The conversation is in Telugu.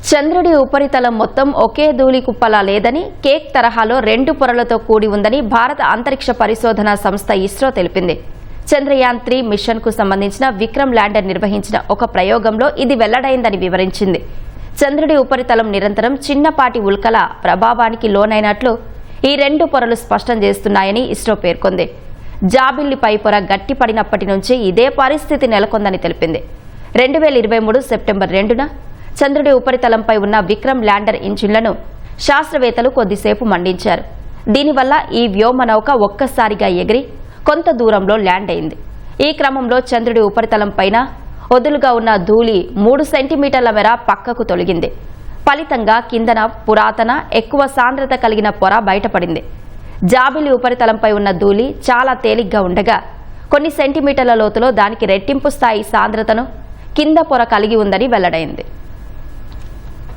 చంద్రుడి ఉపరితలం మొత్తం ఒకే ధూళి కుప్పలా లేదని, కేక్ తరహాలో 2 పొరలతో కూడి ఉందని భారత అంతరిక్ష పరిశోధనా సంస్థ ఇస్రో తెలిపింది. చంద్రయాన్ 3 మిషన్కు సంబంధించిన విక్రమ్ ల్యాండర్ నిర్వహించిన ఒక ప్రయోగంలో ఇది వెల్లడైందని వివరించింది. చంద్రుడి ఉపరితలం నిరంతరం చిన్నపాటి ఉల్కల ప్రభావానికి లోనైనట్లు ఈ 2 పొరలు స్పష్టం చేస్తున్నాయని ఇస్రో పేర్కొంది. జాబిల్లి పై పొర గట్టిపడినప్పటి నుంచి ఇదే పరిస్థితి నెలకొందని తెలిపింది. 2023 సెప్టెంబర్ 2న చంద్రుడి ఉపరితలంపై ఉన్న విక్రమ్ ల్యాండర్ ఇంజిన్లను శాస్త్రవేత్తలు కొద్దిసేపు మండించారు. దీనివల్ల ఈ వ్యోమనౌక ఒక్కసారిగా ఎగిరి కొంత దూరంలో ల్యాండ్ అయింది. ఈ క్రమంలో చంద్రుడి ఉపరితలంపైన వదులుగా ఉన్న ధూళి 3 సెంటీమీటర్ల మేర పక్కకు తొలగింది. ఫలితంగా కిందన పురాతన, ఎక్కువ సాంద్రత కలిగిన పొర బయటపడింది. జాబిలి ఉపరితలంపై ఉన్న ధూళి చాలా తేలిగ్గా ఉండగా కొన్ని సెంటీమీటర్ల లోతులో దానికి రెట్టింపు స్థాయి సాంద్రతను కింద పొర కలిగి ఉందని వెల్లడైంది.